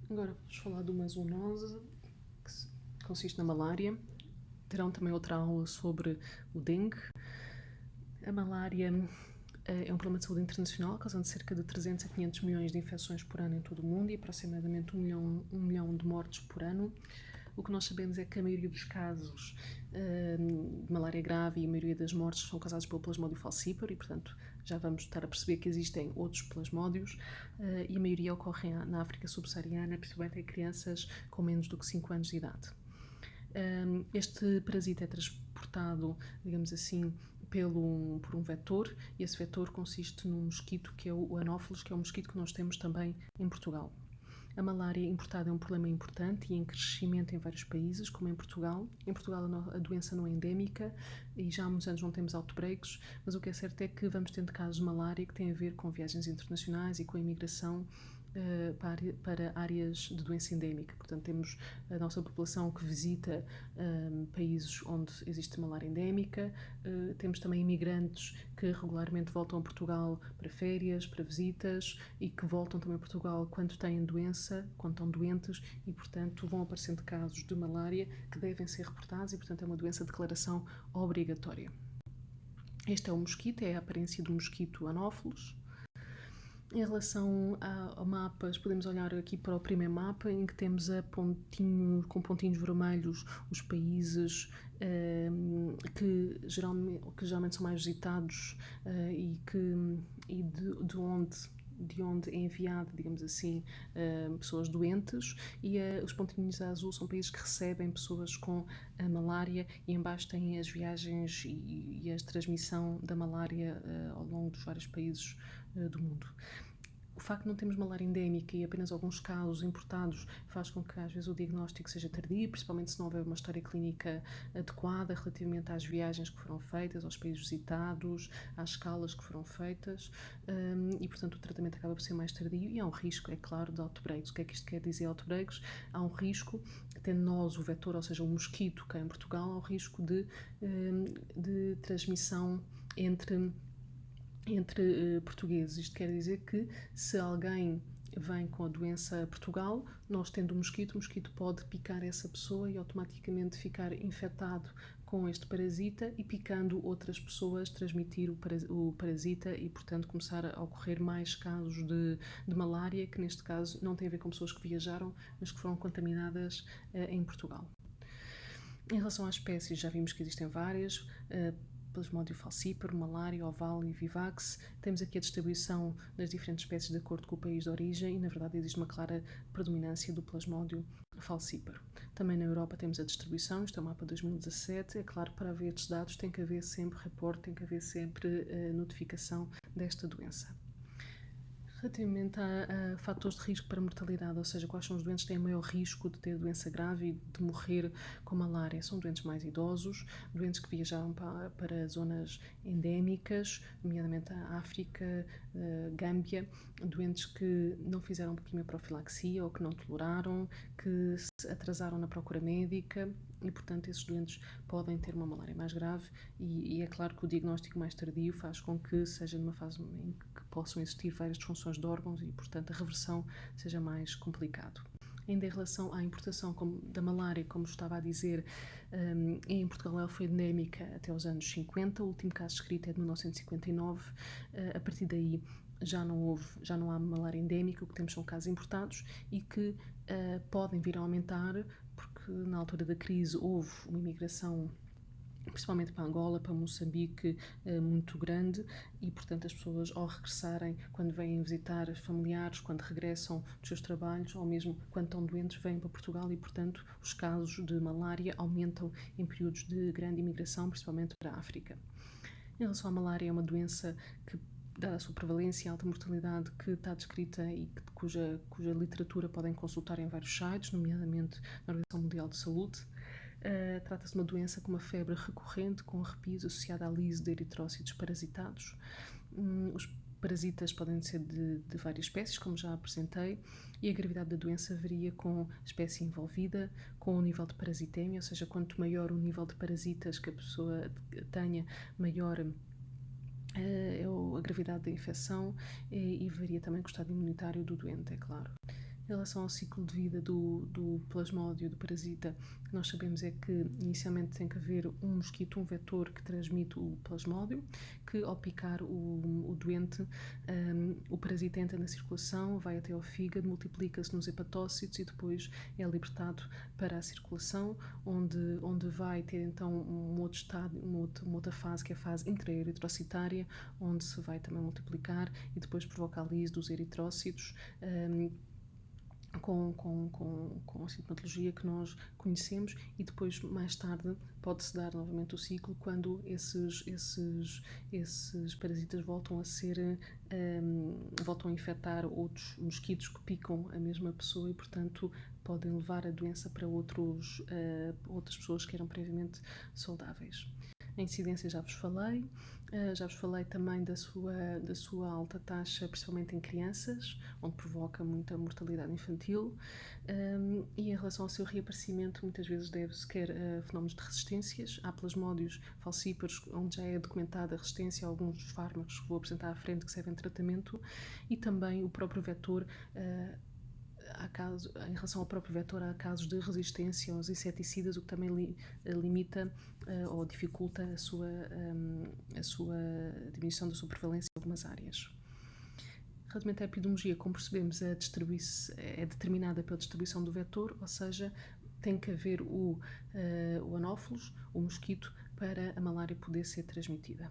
Agora vamos falar de uma zoonose que consiste na malária. Terão também outra aula sobre o dengue. A malária é um problema de saúde internacional, causando cerca de 300 a 500 milhões de infecções por ano em todo o mundo e aproximadamente 1 milhão de mortes por ano. O que nós sabemos é que a maioria dos casos de malária grave e a maioria das mortes são causados pelo Plasmodium falciparum e, portanto, já vamos estar a perceber que existem outros plasmódios e a maioria ocorre na África subsaariana, principalmente em crianças com menos do que 5 anos de idade. Este parasita é transportado, digamos assim, por um vetor, e esse vetor consiste num mosquito que é o Anófeles, que é um mosquito que nós temos também em Portugal. A malária importada é um problema importante e em crescimento em vários países, como em Portugal. Em Portugal a doença não é endémica e já há muitos anos não temos outbreaks, mas o que é certo é que vamos tendo casos de malária que têm a ver com viagens internacionais e com a imigração para áreas de doença endémica. Portanto, temos a nossa população que visita países onde existe malária endémica, temos também imigrantes que regularmente voltam a Portugal para férias, para visitas e que voltam também a Portugal quando têm doença, quando estão doentes e, portanto, vão aparecendo casos de malária que devem ser reportados e, portanto, é uma doença de declaração obrigatória. Este é o mosquito, é a aparência do mosquito Anófeles. Em relação a mapas, podemos olhar aqui para o primeiro mapa, em que temos com pontinhos vermelhos os países que geralmente são mais visitados e de onde é enviado, digamos assim, pessoas doentes, e os pontinhos azul são países que recebem pessoas com a malária, e em baixo têm as viagens e a transmissão da malária ao longo dos vários países do mundo. O facto de não termos malária endémica e apenas alguns casos importados faz com que às vezes o diagnóstico seja tardio, principalmente se não houver uma história clínica adequada relativamente às viagens que foram feitas, aos países visitados, às escalas que foram feitas e, portanto, o tratamento acaba por ser mais tardio e há um risco, é claro, de outbreaks. O que é que isto quer dizer, outbreaks? Há um risco, tendo nós o vetor, ou seja, o mosquito cá em Portugal, há um risco de transmissão entre portugueses. Isto quer dizer que se alguém vem com a doença a Portugal, nós tendo o mosquito pode picar essa pessoa e automaticamente ficar infectado com este parasita e, picando outras pessoas, transmitir o parasita e, portanto, começar a ocorrer mais casos de malária, que neste caso não tem a ver com pessoas que viajaram, mas que foram contaminadas em Portugal. Em relação às espécies, já vimos que existem várias, Plasmodium falciparum, malária, oval e vivax. Temos aqui a distribuição das diferentes espécies de acordo com o país de origem e, na verdade, existe uma clara predominância do Plasmodium falciparum. Também na Europa temos a distribuição, isto é o mapa 2017. É claro, para haver estes dados tem que haver sempre reporte, tem que haver sempre notificação desta doença. Relativamente a fatores de risco para mortalidade, ou seja, quais são os doentes que têm maior risco de ter doença grave e de morrer com malária, são doentes mais idosos, doentes que viajaram para zonas endémicas, nomeadamente a África, Gâmbia, doentes que não fizeram quimioprofilaxia ou que não toleraram, que se atrasaram na procura médica e, portanto, esses doentes podem ter uma malária mais grave e é claro que o diagnóstico mais tardio faz com que seja numa fase em que possam existir várias disfunções de órgãos e, portanto, a reversão seja mais complicado. Ainda em relação à importação da malária, como estava a dizer, em Portugal ela foi endémica até os anos 50, o último caso escrito é de 1959, a partir daí já não há malária endémica, o que temos são casos importados e que podem vir a aumentar, porque na altura da crise houve uma imigração principalmente para Angola, para Moçambique, muito grande e, portanto, as pessoas ao regressarem, quando vêm visitar familiares, quando regressam dos seus trabalhos ou mesmo quando estão doentes, vêm para Portugal e, portanto, os casos de malária aumentam em períodos de grande imigração, principalmente para a África. Em relação à malária, é uma doença que, dada a sua prevalência e alta mortalidade, que está descrita e cuja literatura podem consultar em vários sites, nomeadamente na Organização Mundial de Saúde. Trata-se de uma doença com uma febre recorrente, com arrepios associada à lise de eritrócitos parasitados. Os parasitas podem ser de várias espécies, como já apresentei, e a gravidade da doença varia com a espécie envolvida, com o nível de parasitemia, ou seja, quanto maior o nível de parasitas que a pessoa tenha, maior é a gravidade da infecção e varia também com o estado imunitário do doente, é claro. Em relação ao ciclo de vida do plasmódio, do parasita, o que nós sabemos é que inicialmente tem que haver um mosquito, um vetor que transmite o plasmódio, que ao picar o doente, o parasita entra na circulação, vai até ao fígado, multiplica-se nos hepatócitos e depois é libertado para a circulação, onde vai ter então um outro estádio, uma outra fase, que é a fase intra-eritrocitária, onde se vai também multiplicar e depois provoca a lise dos eritrócitos, com a sintomatologia que nós conhecemos, e depois mais tarde pode-se dar novamente o ciclo quando esses parasitas voltam a infectar outros mosquitos que picam a mesma pessoa e, portanto, podem levar a doença para outras pessoas que eram previamente saudáveis. A incidência já vos falei também da sua alta taxa, principalmente em crianças, onde provoca muita mortalidade infantil, e em relação ao seu reaparecimento, muitas vezes deve-se quer a fenómenos de resistências. Há plasmódios falcíparos, onde já é documentada a resistência a alguns dos fármacos que vou apresentar à frente que servem de tratamento, e também o próprio vetor. Em relação ao próprio vetor, há casos de resistência aos inseticidas, o que também limita ou dificulta a sua diminuição da sua prevalência em algumas áreas. Relativamente à epidemiologia, como percebemos, é determinada pela distribuição do vetor, ou seja, tem que haver o anófelos, o mosquito, para a malária poder ser transmitida.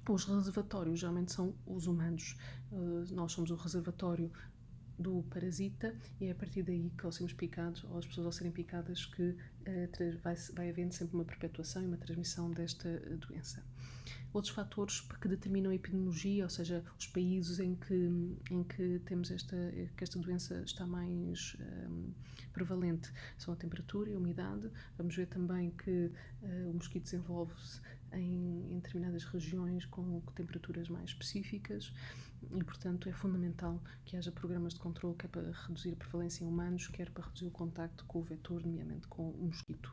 Os reservatórios geralmente são os humanos. Nós somos o reservatório do parasita e é a partir daí que, ao sermos picados, ou as pessoas ao serem picadas, que vai havendo sempre uma perpetuação e uma transmissão desta doença. Outros fatores que determinam a epidemiologia, ou seja, os países em que temos que esta doença está mais prevalente, são a temperatura e a umidade. Vamos ver também que o mosquito desenvolve-se em determinadas regiões com temperaturas mais específicas e, portanto, é fundamental que haja programas de controle, quer para reduzir a prevalência em humanos, quer para reduzir o contacto com o vetor, nomeadamente com o mosquito.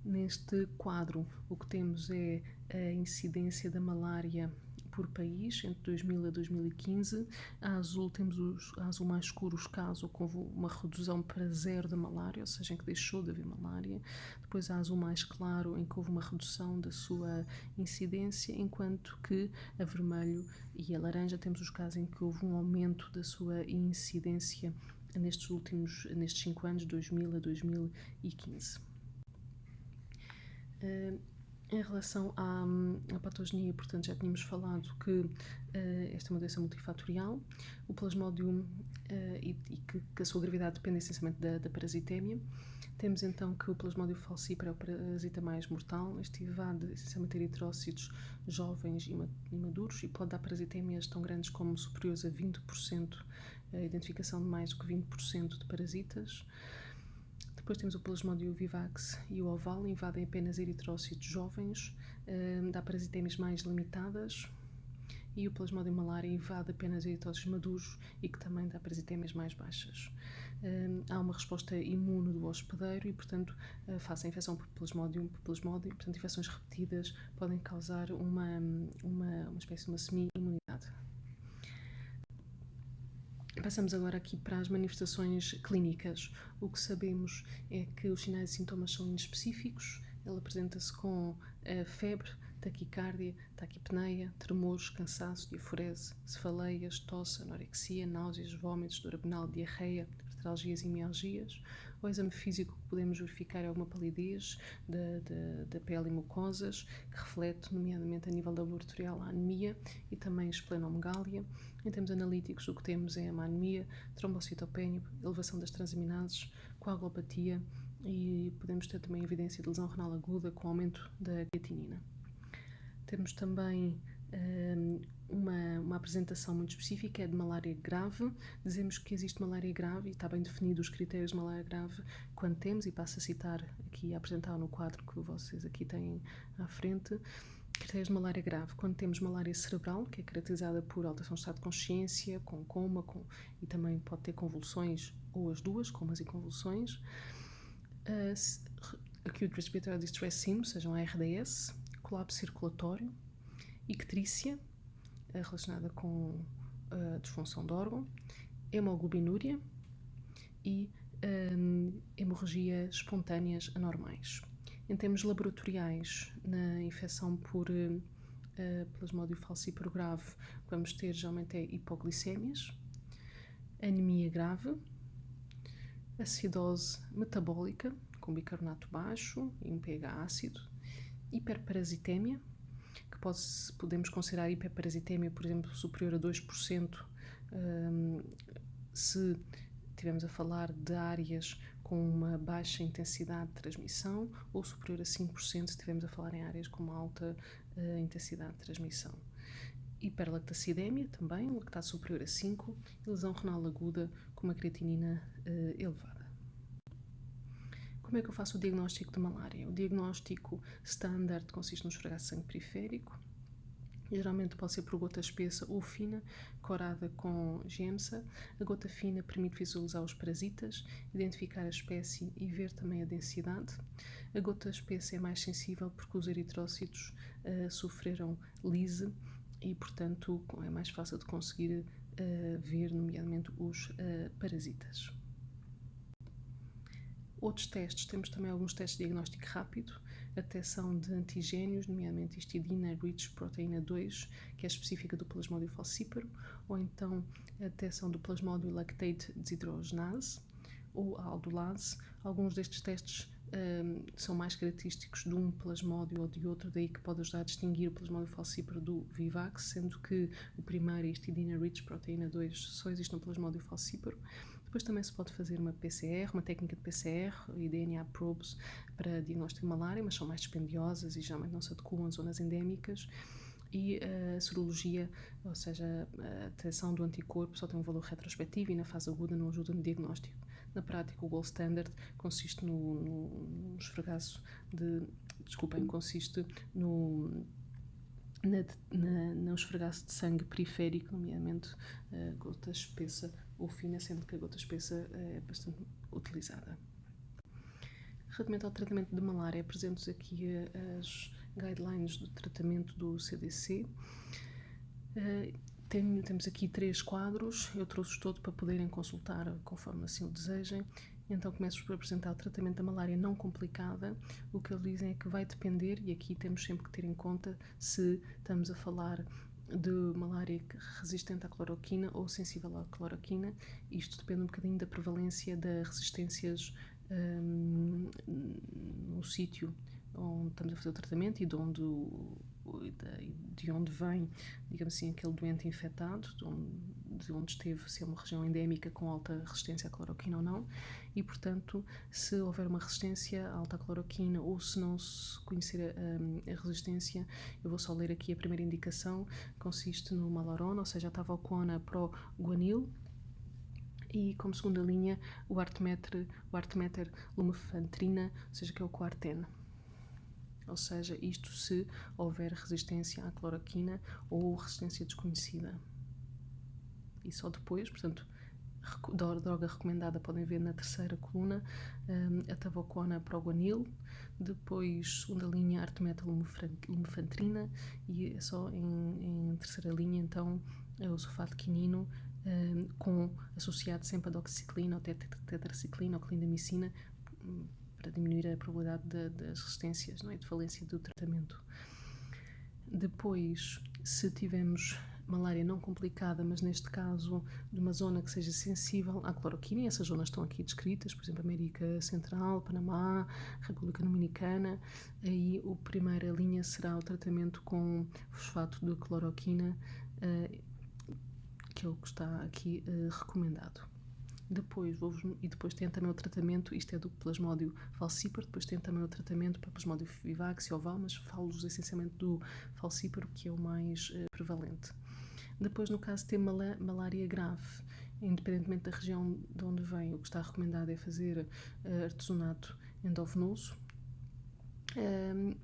Neste quadro, o que temos é a incidência da malária por país, entre 2000 a 2015. A azul temos a azul mais escuro, os casos que houve uma redução para zero da malária, ou seja, em que deixou de haver malária. Depois a azul mais claro, em que houve uma redução da sua incidência, enquanto que a vermelho e a laranja temos os casos em que houve um aumento da sua incidência nestes 5 anos, 2000 a 2015. Em relação à patogenia, portanto, já tínhamos falado que esta é uma doença multifatorial, o plasmódio e que a sua gravidade depende essencialmente da parasitémia. Temos então que o plasmódio falciparum é o parasita mais mortal. Este invade essencialmente eritrócitos jovens e maduros e pode dar parasitémias tão grandes como superiores a 20%, a identificação de mais do que 20% de parasitas. Depois temos o plasmódio vivax e o oval, invadem apenas eritrócitos jovens, dá parasitémias mais limitadas, e o plasmódio malária invade apenas eritrócitos maduros e que também dá parasitémias mais baixas. Há uma resposta imune do hospedeiro e, portanto, face à infecção por plasmódio, portanto, infecções repetidas podem causar uma espécie de uma semi-imunidade. Passamos agora aqui para as manifestações clínicas. O que sabemos é que os sinais e sintomas são inespecíficos. Ele apresenta-se com febre, taquicardia, taquipneia, tremores, cansaço, diaforese, cefaleias, tosse, anorexia, náuseas, vômitos, dor abdominal, diarreia, artralgias e mialgias. O exame físico que podemos verificar é alguma palidez da pele e mucosas, que reflete, nomeadamente a nível laboratorial, a anemia e também a esplenomegália. Em termos analíticos, o que temos é a anemia, trombocitopenia, elevação das transaminases, coagulopatia e podemos ter também evidência de lesão renal aguda com aumento da creatinina. Temos também uma apresentação muito específica, é de malária grave. Dizemos que existe malária grave e está bem definido os critérios de malária grave quando temos, e passo a citar aqui, a apresentar no quadro que vocês aqui têm à frente. Critérios de malária grave: quando temos malária cerebral, que é caracterizada por alteração de estado de consciência, com coma, e também pode ter convulsões, ou as duas, comas e convulsões. Acute Respiratory Distress Syndrome, ou seja, um ARDS, colapso circulatório, icterícia, relacionada com a disfunção de órgão, hemoglobinúria, e hemorragias espontâneas anormais. Em termos laboratoriais, na infecção por plasmódio falcíparo grave, vamos ter geralmente hipoglicémias, anemia grave, acidose metabólica com bicarbonato baixo e um pH ácido, hiperparasitémia, que podemos considerar hiperparasitémia, por exemplo, superior a 2%, se estivermos a falar de áreas com uma baixa intensidade de transmissão, ou superior a 5% se estivermos a falar em áreas com uma alta intensidade de transmissão. Hiperlactacidemia também, lactase superior a 5, e lesão renal aguda com uma creatinina elevada. Como é que eu faço o diagnóstico de malária? O diagnóstico standard consiste no esfregaço de sangue periférico. Geralmente pode ser por gota espessa ou fina, corada com GEMSA. A gota fina permite visualizar os parasitas, identificar a espécie e ver também a densidade. A gota espessa é mais sensível porque os eritrócitos sofreram lise e, portanto, é mais fácil de conseguir ver, nomeadamente, os parasitas. Outros testes, temos também alguns testes de diagnóstico rápido, a detecção de antigénios, nomeadamente histidina rich proteína 2, que é específica do plasmódio falcíparo, ou então a detecção do plasmódio lactate desidrogenase, ou a aldolase. Alguns destes testes são mais característicos de um plasmódio ou de outro, daí que pode ajudar a distinguir o plasmódio falcíparo do vivax, sendo que o primeiro, a histidina rich proteína 2, só existe no plasmódio falcíparo. Depois também se pode fazer uma PCR, uma técnica de PCR e DNA probes para diagnóstico de malária, mas são mais dispendiosas e geralmente não se adequam às zonas endémicas. E a serologia, ou seja, a detecção do anticorpo, só tem um valor retrospectivo e na fase aguda não ajuda no diagnóstico. Na prática, o gold standard consiste no esfregaço de... Desculpem, consiste no esfregaço de sangue periférico, nomeadamente gota espessa ou fina, sendo que a gota espessa é bastante utilizada. Relativamente ao tratamento de malária, apresento aqui as guidelines do tratamento do CDC. Temos aqui 3 quadros, eu trouxe todo para poderem consultar conforme assim o desejem. Então começo por apresentar o tratamento da malária não complicada. O que eles dizem é que vai depender, e aqui temos sempre que ter em conta se estamos a falar de malária resistente à cloroquina ou sensível à cloroquina. Isto depende um bocadinho da prevalência das resistências no sítio onde estamos a fazer o tratamento e de onde vem, digamos assim, aquele doente infectado, de onde esteve, se é uma região endémica com alta resistência à cloroquina ou não, e portanto, se houver uma resistência à alta cloroquina ou se não se conhecer a resistência, eu vou só ler aqui a primeira indicação, consiste no Malarone, ou seja, a Tavocona Pro-Guanil, e como segunda linha o Artemether Lumefantrina, ou seja, que é o Coarten. Ou seja, isto se houver resistência à cloroquina ou resistência desconhecida. E só depois, portanto, droga recomendada podem ver na terceira coluna, a Tavocona Proguanil, depois segunda linha Artemether Lumefantrina e só em terceira linha então o sulfato de quinino associado sempre a doxiciclina ou tetraciclina ou clindamicina para diminuir a probabilidade das resistências, não é, de falência do tratamento. Depois, se tivermos malária não complicada, mas neste caso de uma zona que seja sensível à cloroquina, e essas zonas estão aqui descritas, por exemplo, América Central, Panamá, República Dominicana, aí a primeira linha será o tratamento com fosfato de cloroquina, que é o que está aqui recomendado. Depois tem também o tratamento, isto é do plasmódio falcíparo, depois tem também o tratamento para plasmódio vivax e oval, mas falo-vos essencialmente do falcíparo, que é o mais prevalente. Depois, no caso de ter malária grave, independentemente da região de onde vem, o que está recomendado é fazer artesonato endovenoso.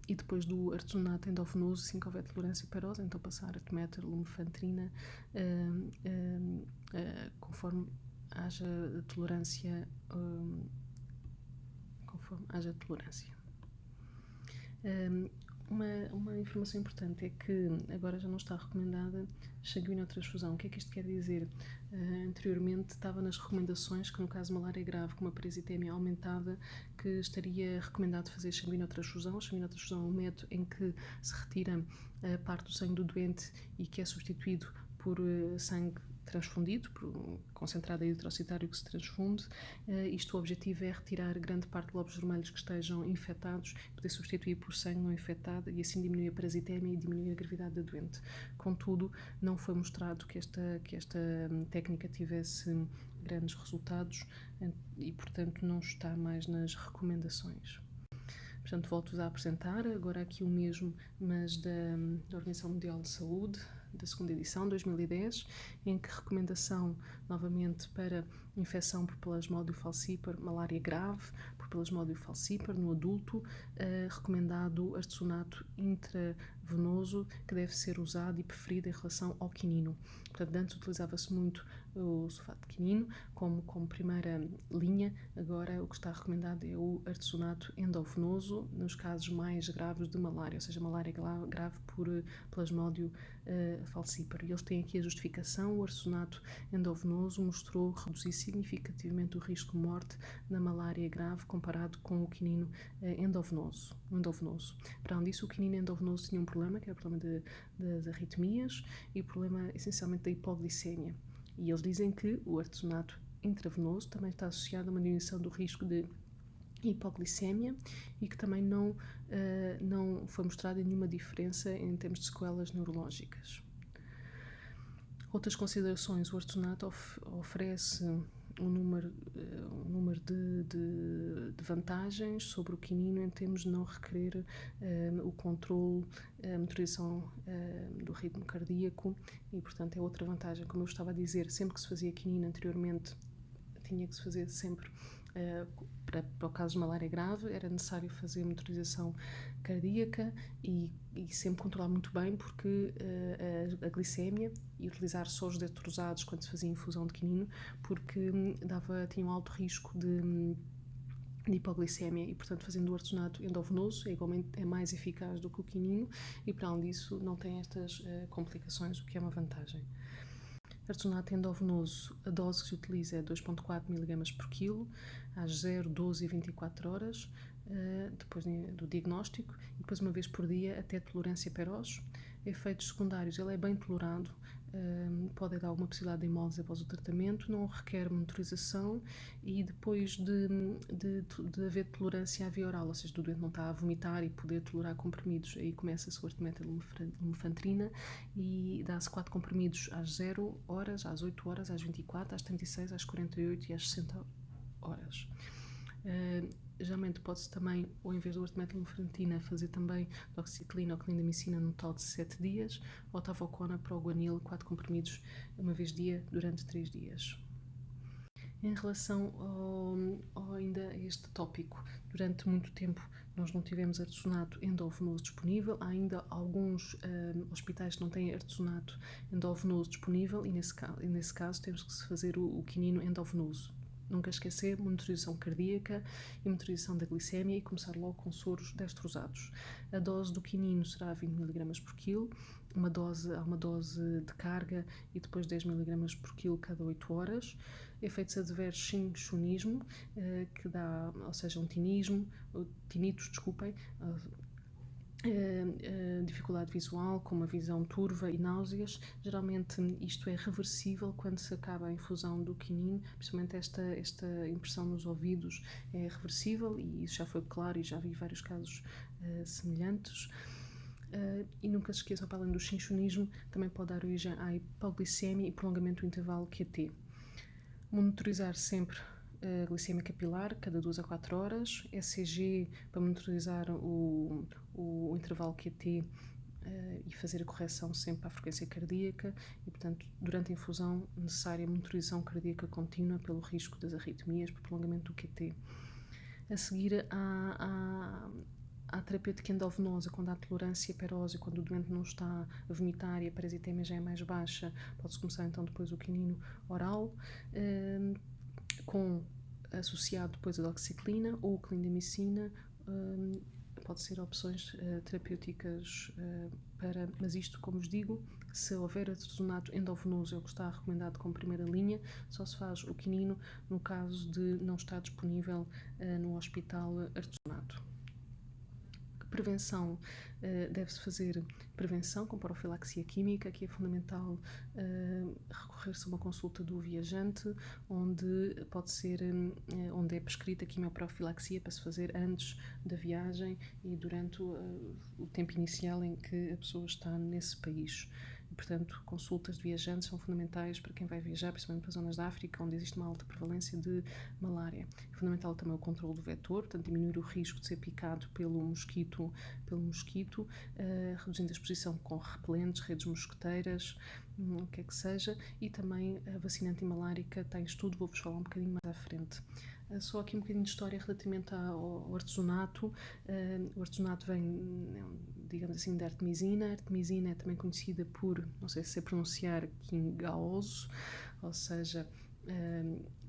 E depois do artesonato endovenoso, assim que houver tolerância parosa, então passar Artemether Lumefantrina conforme haja tolerância. Uma informação importante é que agora já não está recomendada sanguíneotransfusão. O que é que isto quer dizer? Anteriormente estava nas recomendações que no caso de malária grave com uma parasitemia aumentada que estaria recomendado fazer sanguíneotransfusão. A sanguíneotransfusão é um método em que se retira parte do sangue do doente e que é substituído por sangue transfundido, concentrado eritrocitário que se transfunde. O objetivo é retirar grande parte de glóbulos vermelhos que estejam infectados, poder substituir por sangue não infectado e assim diminuir a parasitemia e diminuir a gravidade da doente. Contudo, não foi mostrado que esta técnica tivesse grandes resultados e, portanto, não está mais nas recomendações. Portanto, volto-vos a apresentar agora aqui o mesmo, mas da Organização Mundial de Saúde, da segunda edição, 2010, em que recomendação, novamente, para infecção por Plasmodium falciparum, malária grave, por Plasmodium falciparum no adulto, recomendado artesonato intravenoso, que deve ser usado e preferido em relação ao quinino. Portanto, antes utilizava-se muito o sulfato de quinino como primeira linha, agora o que está recomendado é o artesonato endovenoso nos casos mais graves de malária, ou seja, malária grave por Plasmodium falciparum. E eles têm aqui a justificação: o artesonato endovenoso mostrou reduzir significativamente o risco de morte na malária grave comparado com o quinino endovenoso. Para além disso, o quinino endovenoso tinha um problema, que era o problema das arritmias e o problema essencialmente da hipoglicemia. E eles dizem que o artesonato intravenoso também está associado a uma diminuição do risco de hipoglicemia e que também não foi mostrada nenhuma diferença em termos de sequelas neurológicas. Outras considerações: o artesonato oferece um número de vantagens sobre o quinino em termos de não requerer o controle, a monitorização do ritmo cardíaco e, portanto, é outra vantagem. Como eu estava a dizer, sempre que se fazia quinino anteriormente, tinha que se fazer sempre, para o caso de malária grave, era necessário fazer monitorização cardíaca e sempre controlar muito bem, porque a glicémia, e utilizar só os detrosados quando se fazia infusão de quinino, porque tinha um alto risco de hipoglicemia e, portanto, fazendo o artesonato endovenoso é mais eficaz do que o quinino e, para além disso, não tem estas complicações, o que é uma vantagem. Artesonato endovenoso, a dose que se utiliza é 2,4 mg por quilo, às 0, 12 e 24 horas, depois do diagnóstico, e depois uma vez por dia até tolerância feroz. Efeitos secundários: ele é bem tolerado, pode dar alguma possibilidade de hemólise após o tratamento, não requer monitorização e depois de haver tolerância à via oral, ou seja, do doente não está a vomitar e poder tolerar comprimidos, aí começa-se o ortimetallumefantrina e dá-se 4 comprimidos às 0 horas, às 8 horas, às 24, às 36, às 48 e às 60 horas. Geralmente pode-se também, ou em vez do ortimetallumefantrina, fazer também doxiciclina ou clindamicina no total de 7 dias, ou tavocona para o guanil, 4 comprimidos uma vez dia durante 3 dias. Em relação ainda a este tópico, durante muito tempo nós não tivemos artesonato endovenoso disponível. Há ainda alguns hospitais que não têm artesonato endovenoso disponível e nesse caso temos que se fazer o quinino endovenoso. Nunca esquecer monitorização cardíaca e monitorização da glicémia e começar logo com soros destrosados. A dose do quinino será 20 mg por quilo, há uma dose de carga e depois 10 mg por quilo cada 8 horas. Efeitos adversos: chinchonismo, que dá, ou seja, um tinitos, dificuldade visual, com uma visão turva e náuseas. Geralmente isto é reversível quando se acaba a infusão do quinino, principalmente esta impressão nos ouvidos é reversível e isso já foi claro e já vi vários casos semelhantes. E nunca se esqueçam, para além do chinchonismo, também pode dar origem à hipoglicemia e prolongamento do intervalo QT. Monitorizar sempre a glicemia capilar, cada 2 a 4 horas, ECG para monitorizar o intervalo QT e fazer a correção sempre à frequência cardíaca e, portanto, durante a infusão, necessária monitorização cardíaca contínua pelo risco das arritmias, por prolongamento do QT. A seguir, a terapêutica endovenosa, quando há tolerância feroz e quando o doente não está a vomitar e a parasitemia já é mais baixa, pode-se começar então depois o quinino oral, associado depois a doxiciclina ou clindamicina pode ser opções terapêuticas mas isto, como vos digo, se houver artesanato endovenoso, é o que está recomendado como primeira linha, só se faz o quinino no caso de não estar disponível no hospital artesanato. Prevenção, deve-se fazer prevenção com profilaxia química. Aqui é fundamental recorrer-se a uma consulta do viajante, onde pode ser, onde é prescrita quimioprofilaxia para se fazer antes da viagem e durante o tempo inicial em que a pessoa está nesse país. E, portanto, consultas de viajantes são fundamentais para quem vai viajar, principalmente para zonas da África, onde existe uma alta prevalência de malária. É fundamental também o controle do vetor, portanto, diminuir o risco de ser picado pelo mosquito, reduzindo a exposição com repelentes, redes mosquiteiras, o que é que seja, e também a vacina antimalárica está em estudo, vou-vos falar um bocadinho mais à frente. Só aqui um bocadinho de história relativamente ao artesanato. O artesanato vem, digamos assim, da artemisina. A artemisina é também conhecida por, não sei se sei pronunciar, quingaoso, ou seja,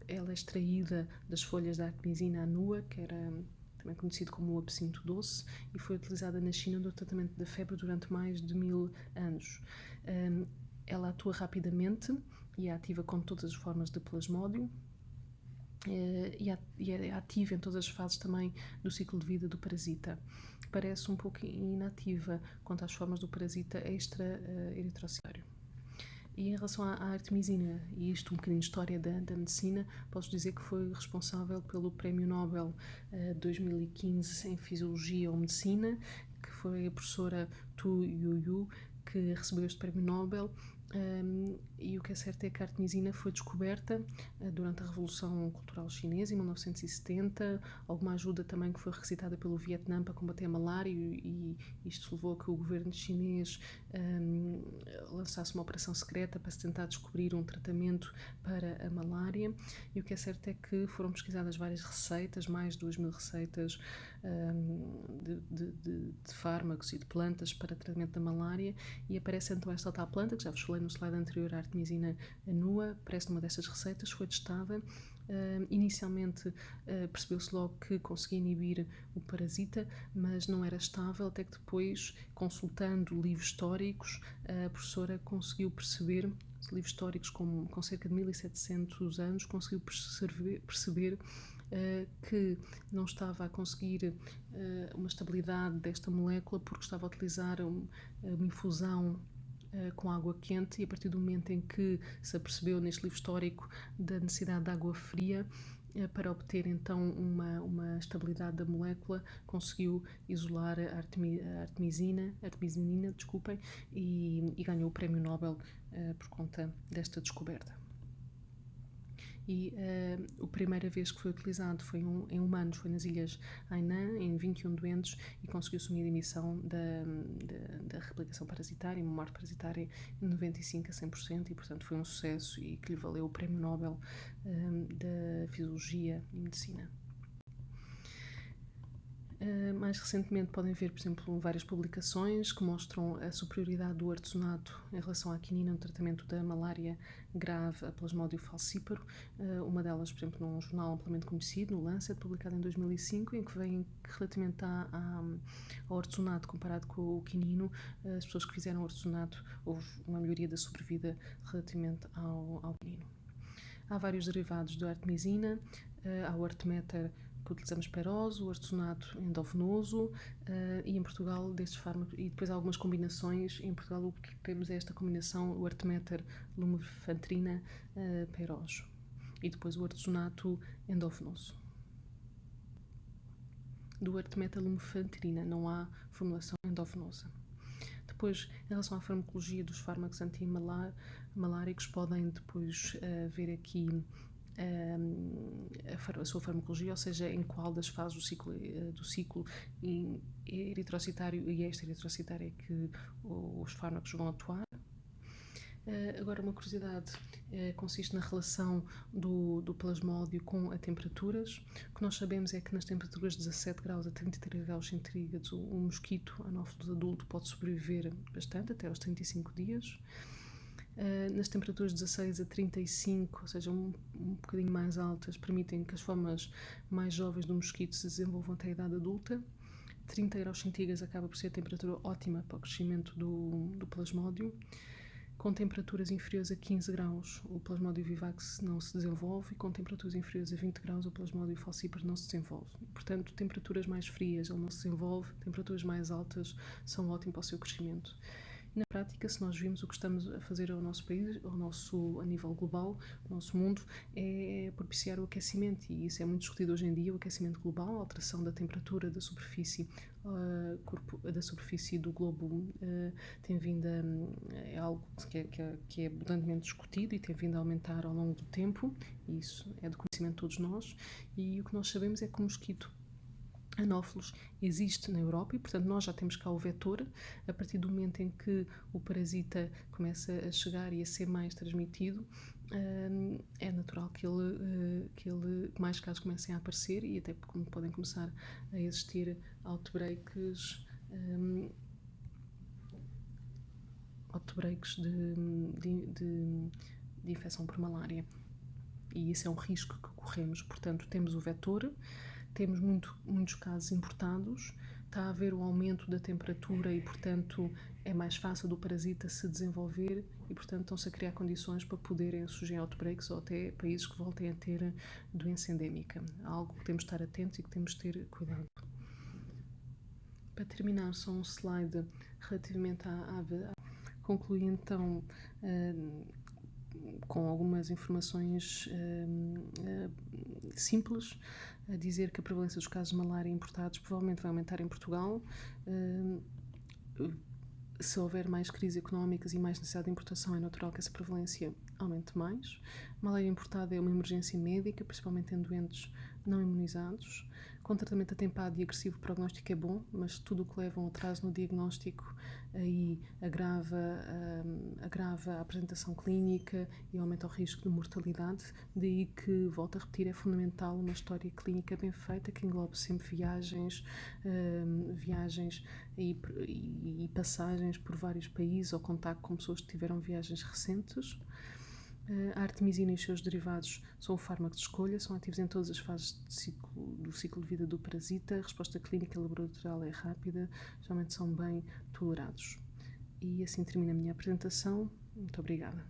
ela é extraída das folhas da artemisina annua, que era também conhecido como o absinto doce, e foi utilizada na China no tratamento da febre durante mais de 1000 anos. Ela atua rapidamente e é ativa com todas as formas de plasmódio, e é ativa em todas as fases também do ciclo de vida do parasita. Parece um pouco inativa quanto às formas do parasita extra-eritrocitário. E em relação à artemisina, e isto um bocadinho de história da medicina, posso dizer que foi responsável pelo Prémio Nobel 2015 em Fisiologia ou Medicina, que foi a professora Tu Youyou que recebeu este Prémio Nobel. E o que é certo é que a artemisina foi descoberta durante a Revolução Cultural Chinesa, em 1970. Alguma ajuda também que foi requisitada pelo Vietnã para combater a malária, e isto levou a que o governo chinês lançasse uma operação secreta para se tentar descobrir um tratamento para a malária. E o que é certo é que foram pesquisadas várias receitas, mais de 2000 receitas de fármacos e de plantas para tratamento da malária, e aparece então esta tal planta, que já vos falei no slide anterior, a artemisina annua, aparece numa destas receitas, foi testada. Inicialmente percebeu-se logo que conseguia inibir o parasita, mas não era estável, até que depois, consultando livros históricos, a professora conseguiu perceber, livros históricos com cerca de 1700 anos, conseguiu perceber que não estava a conseguir uma estabilidade desta molécula porque estava a utilizar uma infusão com água quente, e a partir do momento em que se apercebeu neste livro histórico da necessidade de água fria para obter então uma estabilidade da molécula, conseguiu isolar a artemisina, desculpem, e ganhou o Prémio Nobel por conta desta descoberta. E a primeira vez que foi utilizado foi em humanos, foi nas ilhas Hainan, em 21 doentes, e conseguiu assumir a emissão da replicação parasitária, uma morte parasitária em 95% a 100%, e portanto foi um sucesso e que lhe valeu o Prémio Nobel da Fisiologia e Medicina. Mais recentemente podem ver, por exemplo, várias publicações que mostram a superioridade do artesanato em relação à quinina no tratamento da malária grave a Plasmodium falciparum. Uma delas, por exemplo, num jornal amplamente conhecido, no Lancet, publicado em 2005, em que vem que relativamente ao artesanato comparado com o quinino, as pessoas que fizeram o artesanato, houve uma melhoria da sobrevida relativamente ao quinino. Há vários derivados da artemisina, há o arteméter que utilizamos peroso, o artesanato endovenoso, e em Portugal destes fármacos, e depois há algumas combinações. Em Portugal o que temos é esta combinação, o arteméter lumefantrina peroso, e depois o artesanato endovenoso. Do arteméter lumefantrina não há formulação endovenosa. Depois, em relação à farmacologia dos fármacos antimaláricos, podem depois ver aqui a sua farmacologia, ou seja, em qual das fases do ciclo eritrocitário e extra-eritrocitário é que os fármacos vão atuar. Agora, uma curiosidade consiste na relação do plasmódio com as temperaturas. O que nós sabemos é que nas temperaturas de 17 graus a 33 graus centígrados o mosquito anófilo adulto pode sobreviver bastante, até aos 35 dias. Nas temperaturas de 16 a 35, ou seja, um bocadinho mais altas, permitem que as formas mais jovens do mosquito se desenvolvam até a idade adulta. 30 graus centígrados acaba por ser a temperatura ótima para o crescimento do plasmódio. Com temperaturas inferiores a 15 graus, o Plasmodium vivax não se desenvolve, e com temperaturas inferiores a 20 graus, o Plasmodium falciparum não se desenvolve. Portanto, temperaturas mais frias ele não se desenvolve, temperaturas mais altas são ótimas para o seu crescimento. Na prática, se nós vimos o que estamos a fazer ao nosso país, a nível global, o nosso mundo, é propiciar o aquecimento, e isso é muito discutido hoje em dia, o aquecimento global, a alteração da temperatura da superfície do globo tem vindo é algo que é abundantemente discutido e tem vindo a aumentar ao longo do tempo, e isso é do conhecimento de todos nós, e o que nós sabemos é que o mosquito Anófelos existe na Europa e, portanto, nós já temos cá o vetor. A partir do momento em que o parasita começa a chegar e a ser mais transmitido, é natural que mais casos comecem a aparecer, e até porque podem começar a existir outbreaks de infecção por malária, e isso é um risco que corremos. Portanto, temos o vetor, temos muitos casos importados, está a haver um aumento da temperatura e, portanto, é mais fácil do parasita se desenvolver e, portanto, estão-se a criar condições para poderem surgir outbreaks ou até países que voltem a ter doença endémica. Algo que temos de estar atentos e que temos de ter cuidado. Para terminar, só um slide relativamente à ave. Concluí então com algumas informações simples, a dizer que a prevalência dos casos de malária importados provavelmente vai aumentar em Portugal. Se houver mais crises económicas e mais necessidade de importação, é natural que essa prevalência aumente mais. Malária importada é uma emergência médica, principalmente em doentes não imunizados. Com tratamento atempado e agressivo, o prognóstico é bom, mas tudo o que leva a um atraso no diagnóstico aí agrava a apresentação clínica e aumenta o risco de mortalidade. Daí que, volto a repetir, é fundamental uma história clínica bem feita, que englobe sempre viagens e passagens por vários países ou contacto com pessoas que tiveram viagens recentes. A artemisina e os seus derivados são o fármaco de escolha, são ativos em todas as fases do ciclo de vida do parasita, a resposta clínica laboratorial é rápida, geralmente são bem tolerados. E assim termina a minha apresentação. Muito obrigada.